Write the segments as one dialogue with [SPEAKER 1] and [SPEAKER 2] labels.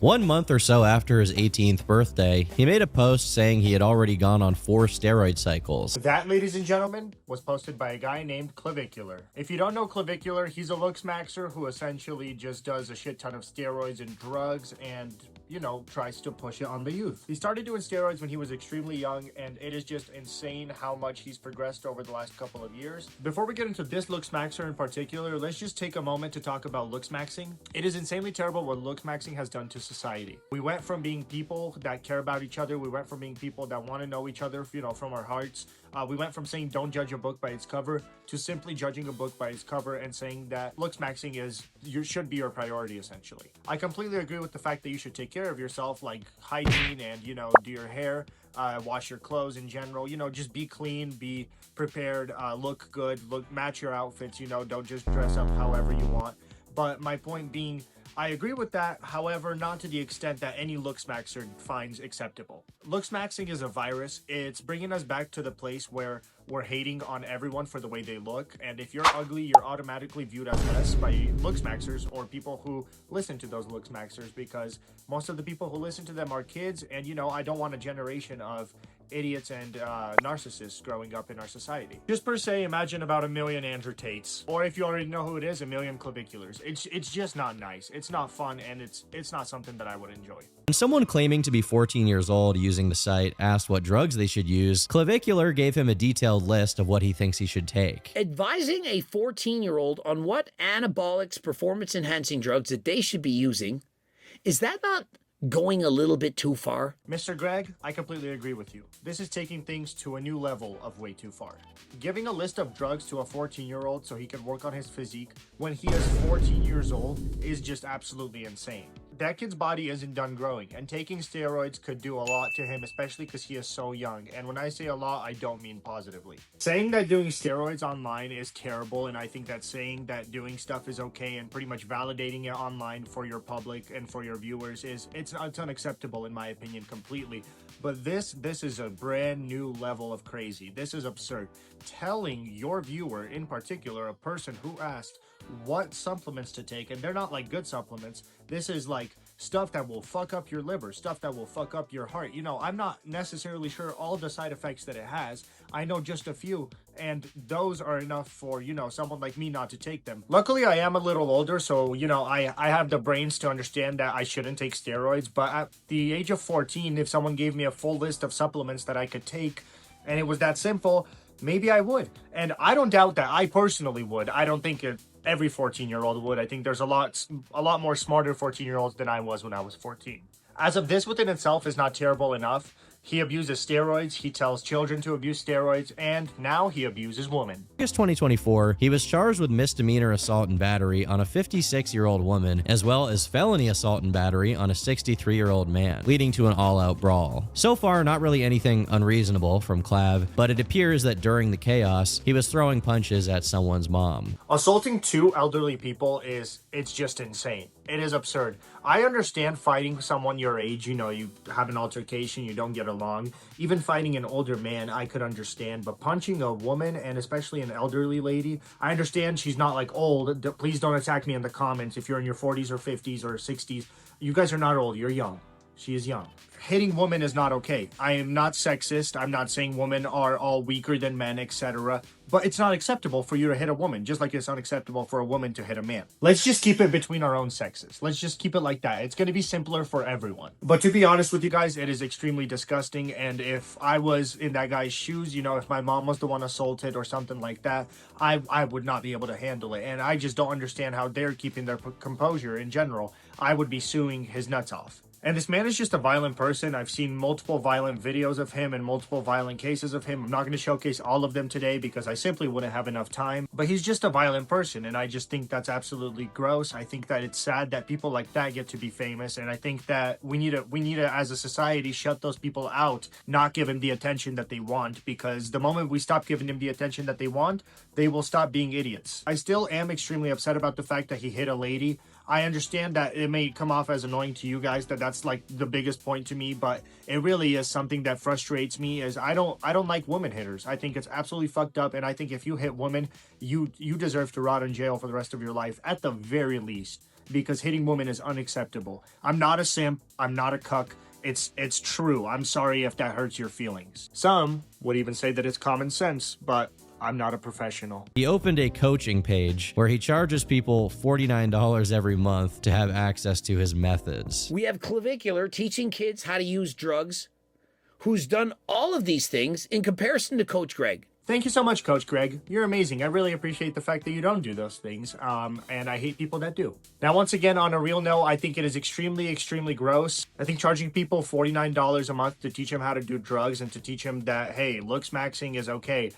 [SPEAKER 1] 1 month or so after his 18th birthday, he made a post saying he had already gone on 4 steroid cycles.
[SPEAKER 2] That, ladies and gentlemen, was posted by a guy named Clavicular. If you don't know Clavicular, he's a looks maxer who essentially just does a shit ton of steroids and drugs and, you know, tries to push it on the youth. He started doing steroids when he was extremely young, and it is just insane how much he's progressed over the last couple of years. Before we get into this looks maxer in particular, let's just take a moment to talk about looks maxing. It is insanely terrible what looks maxing has done to society. We went from being people that care about each other, we went from being people that want to know each other, you know, from our hearts. We went from saying don't judge a book by its cover to simply judging a book by its cover and saying that looks maxing should be your priority, essentially. I completely agree with the fact that you should take care of yourself, like hygiene and, you know, do your hair, wash your clothes in general, you know, just be clean, be prepared, look good, match your outfits, you know, don't just dress up however you want. But my point being, I agree with that, however, not to the extent that any looks maxer finds acceptable. Looks maxing is a virus. It's bringing us back to the place where we're hating on everyone for the way they look, and if you're ugly, you're automatically viewed as less by looks maxers or people who listen to those looks maxers, because most of the people who listen to them are kids, and, you know, I don't want a generation of idiots and narcissists growing up in our society. Just per se, imagine about 1 million Andrew Tates, or if you already know who it is, 1 million Claviculars. It's just not nice. It's not fun, and it's not something that I would enjoy.
[SPEAKER 1] When someone claiming to be 14 years old using the site asked what drugs they should use, Clavicular gave him a detailed list of what he thinks he should take.
[SPEAKER 3] Advising a 14-year-old on what anabolics, performance-enhancing drugs that they should be using, is that not going a little bit too far?
[SPEAKER 2] Mr. Greg, I completely agree with you. This is taking things to a new level of way too far. Giving a list of drugs to a 14-year-old so he can work on his physique when he is 14 years old is just absolutely insane. That kid's body isn't done growing, and taking steroids could do a lot to him, especially because he is so young. And when I say a lot, I don't mean positively. Saying that doing steroids online is terrible, and I think that saying that doing stuff is okay and pretty much validating it online for your public and for your viewers it's unacceptable in my opinion completely. But this is a brand new level of crazy. This is absurd. Telling your viewer, in particular, a person who asked what supplements to take, and they're not like good supplements. This is like stuff that will fuck up your liver, stuff that will fuck up your heart. You know, I'm not necessarily sure all the side effects that it has. I know just a few, and those are enough for, you know, someone like me not to take them. Luckily, I am a little older, so, you know, I have the brains to understand that I shouldn't take steroids. But at the age of 14, if someone gave me a full list of supplements that I could take, and it was that simple, maybe I would. And I don't doubt that I personally would. I don't think every 14-year-old would. I think there's a lot more smarter 14-year-olds than I was when I was 14. As of this within itself is not terrible enough. He abuses steroids, he tells children to abuse steroids, and now he abuses women.
[SPEAKER 1] In August 2024, he was charged with misdemeanor assault and battery on a 56-year-old woman, as well as felony assault and battery on a 63-year-old man, leading to an all-out brawl. So far, not really anything unreasonable from Clav, but it appears that during the chaos, he was throwing punches at someone's mom.
[SPEAKER 2] Assaulting 2 elderly people it's just insane. It is absurd. I understand fighting someone your age, you know, you have an altercation, you don't get along. Even fighting an older man, I could understand. But punching a woman, and especially an elderly lady, I understand she's not like old. Please don't attack me in the comments if you're in your 40s or 50s or 60s. You guys are not old, you're young. She is young. Hitting women is not okay. I am not sexist. I'm not saying women are all weaker than men, etc. But it's not acceptable for you to hit a woman, just like it's unacceptable for a woman to hit a man. Let's just keep it between our own sexes. Let's just keep it like that. It's going to be simpler for everyone. But to be honest with you guys, it is extremely disgusting. And if I was in that guy's shoes, you know, if my mom was the one assaulted or something like that, I would not be able to handle it. And I just don't understand how they're keeping their composure in general. I would be suing his nuts off. And this man is just a violent person. I've seen multiple violent videos of him and multiple violent cases of him. I'm not going to showcase all of them today because I simply wouldn't have enough time. But he's just a violent person, and I just think that's absolutely gross. I think that it's sad that people like that get to be famous, and I think that we need to, as a society, shut those people out, not give them the attention that they want, because the moment we stop giving them the attention that they want, they will stop being idiots. I still am extremely upset about the fact that he hit a lady. I understand that it may come off as annoying to you guys, that's like the biggest point to me, but it really is something that frustrates me. Is I don't like women hitters. I think it's absolutely fucked up, and I think if you hit women, you deserve to rot in jail for the rest of your life at the very least. because hitting women is unacceptable. I'm not a simp. I'm not a cuck. It's true. I'm sorry if that hurts your feelings. Some would even say that it's common sense, but I'm not a professional.
[SPEAKER 1] He opened a coaching page where he charges people $49 every month to have access to his methods.
[SPEAKER 3] We have Clavicular teaching kids how to use drugs, who's done all of these things in comparison to Coach Greg.
[SPEAKER 2] Thank you so much, Coach Greg. You're amazing. I really appreciate the fact that you don't do those things, and I hate people that do. Now, once again, on a real note, I think it is extremely, extremely gross. I think charging people $49 a month to teach them how to do drugs and to teach them that, hey, looks maxing is okay.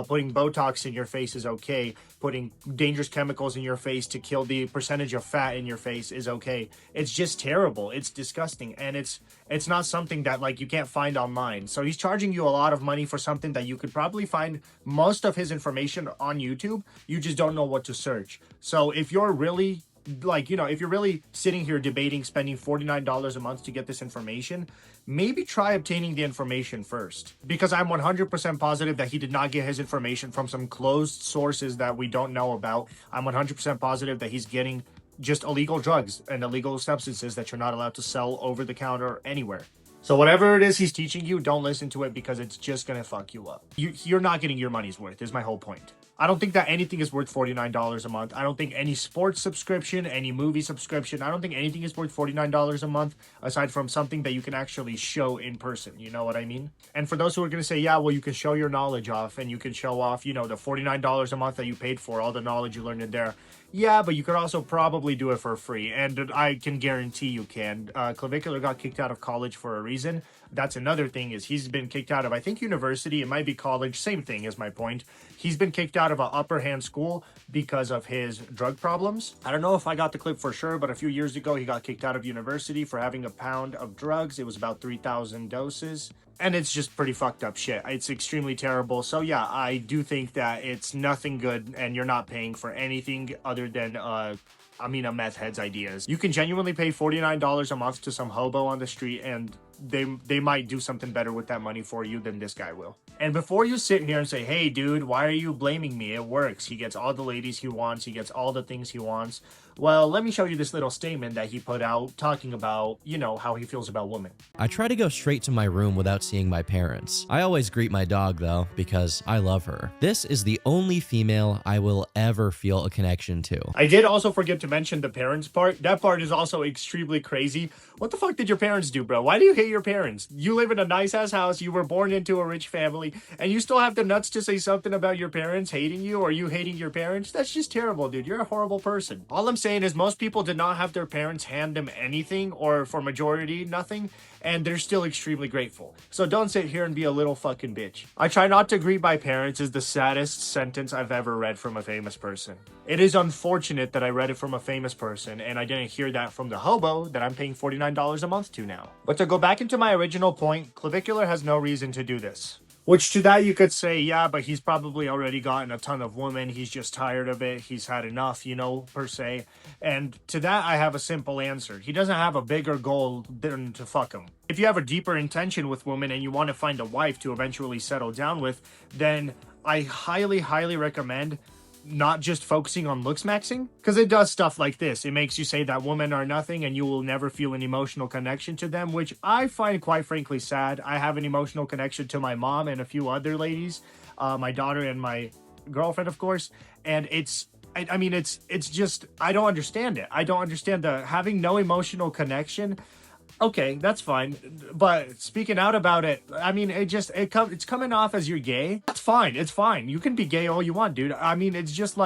[SPEAKER 2] Putting Botox in your face is okay. Putting dangerous chemicals in your face to kill the percentage of fat in your face is okay. It's just terrible. It's disgusting. And it's not something that like you can't find online. So he's charging you a lot of money for something that you could probably find most of his information on YouTube. You just don't know what to search. So if you're really if you're really sitting here debating spending $49 a month to get this information, maybe try obtaining the information first. Because I'm 100% positive that he did not get his information from some closed sources that we don't know about. I'm 100% positive that he's getting just illegal drugs and illegal substances that you're not allowed to sell over the counter anywhere. So whatever it is he's teaching you, don't listen to it because it's just going to fuck you up. You're not getting your money's worth is my whole point. I don't think that anything is worth $49 a month. I don't think any sports subscription, any movie subscription, I don't think anything is worth $49 a month aside from something that you can actually show in person. You know what I mean? And for those who are going to say, yeah, well, you can show your knowledge off and you can show off, the $49 a month that you paid for, all the knowledge you learned in there. Yeah, but you could also probably do it for free, and I can guarantee you can. Clavicular got kicked out of college for a reason. That's another thing is he's been kicked out of, I think, university. It might be college. Same thing is my point. He's been kicked out of an upper hand school because of his drug problems. I don't know if I got the clip for sure, but a few years ago, he got kicked out of university for having a pound of drugs. It was about 3,000 doses. And it's just pretty fucked up shit. It's extremely terrible. So yeah, I do think that it's nothing good and you're not paying for anything other than a meth head's ideas. You can genuinely pay $49 a month to some hobo on the street and they might do something better with that money for you than this guy will. And before you sit here and say, hey dude, why are you blaming me? It works. He gets all the ladies he wants. He gets all the things he wants. Well, let me show you this little statement that he put out talking about, how he feels about women.
[SPEAKER 1] I try to go straight to my room without seeing my parents. I always greet my dog though, because I love her. This is the only female I will ever feel a connection to.
[SPEAKER 2] I did also forget to mention the parents part. That part is also extremely crazy. What the fuck did your parents do, bro? Why do you hate your parents? You live in a nice ass house. You were born into a rich family and you still have the nuts to say something about your parents hating you or you hating your parents? That's just terrible, dude. You're a horrible person. All I'm saying is most people did not have their parents hand them anything or for majority nothing, and they're still extremely grateful. So don't sit here and be a little fucking bitch. I try not to greet my parents is the saddest sentence I've ever read from a famous person. It is unfortunate that I read it from a famous person and I didn't hear that from the hobo that I'm paying $49 a month to now. But to go back into my original point, Clavicular has no reason to do this. Which to that you could say, yeah, but he's probably already gotten a ton of women. He's just tired of it. He's had enough, per se. And to that, I have a simple answer. He doesn't have a bigger goal than to fuck them. If you have a deeper intention with women and you want to find a wife to eventually settle down with, then I highly, highly recommend not just focusing on looks maxing, because it does stuff like this. It makes you say that women are nothing and you will never feel an emotional connection to them, which I find quite frankly sad. I have an emotional connection to my mom and a few other ladies, my daughter and my girlfriend, of course, and it's just, I don't understand it. I don't understand having no emotional connection. Okay, that's fine, but speaking out about it, it's coming off as you're gay. That's fine, it's fine. You can be gay all you want, dude. It's just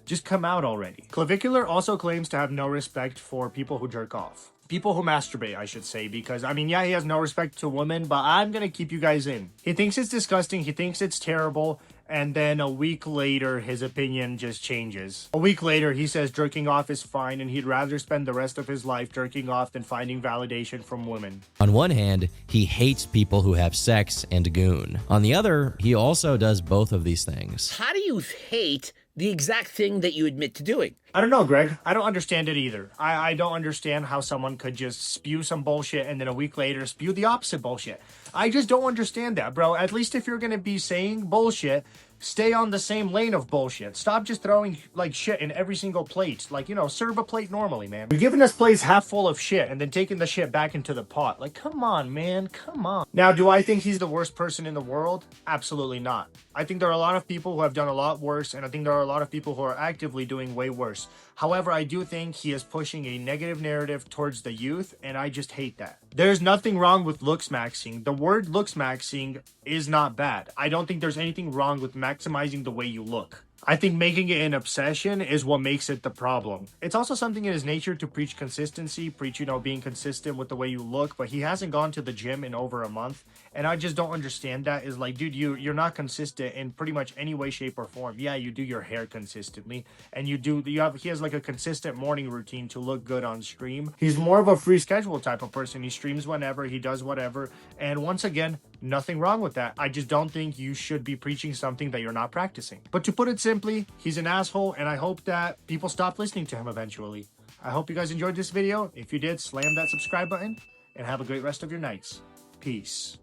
[SPEAKER 2] just come out already. Clavicular also claims to have no respect for people who jerk off. People who masturbate, I should say, because, he has no respect to women, but I'm gonna keep you guys in. He thinks it's disgusting, he thinks it's terrible, and then a week later, his opinion just changes. A week later, he says jerking off is fine, and he'd rather spend the rest of his life jerking off than finding validation from women.
[SPEAKER 1] On one hand, he hates people who have sex and goon. On the other, he also does both of these things.
[SPEAKER 3] How do you hate the exact thing that you admit to doing?
[SPEAKER 2] I don't know, Greg. I don't understand it either. I don't understand how someone could just spew some bullshit and then a week later spew the opposite bullshit. I just don't understand that, bro. At least if you're going to be saying bullshit, Stay on the same lane of bullshit. Stop just throwing like shit in every single plate. Like, you know, serve a plate normally, man. You're giving us plates half full of shit and then taking the shit back into the pot. Like, come on, man, come on. Now, do I think he's the worst person in the world? Absolutely not. I think there are a lot of people who have done a lot worse, and I think there are a lot of people who are actively doing way worse. However, I do think he is pushing a negative narrative towards the youth, and I just hate that. There's nothing wrong with looks maxing. The word looks maxing is not bad. I don't think there's anything wrong with maximizing the way you look. I think making it an obsession is what makes it the problem. It's also something in his nature to preach consistency, preach, you know, being consistent with the way you look, but he hasn't gone to the gym in over a month, and I just don't understand that. Is like, dude, you're not consistent in pretty much any way, shape, or form. Yeah, you do your hair consistently, and he has like a consistent morning routine to look good on stream. He's more of a free schedule type of person. He streams whenever, he does whatever, and once again, nothing wrong with that. I just don't think you should be preaching something that you're not practicing. But to put it simply, he's an asshole, and I hope that people stop listening to him eventually. I hope you guys enjoyed this video. If you did, slam that subscribe button, and have a great rest of your nights. Peace.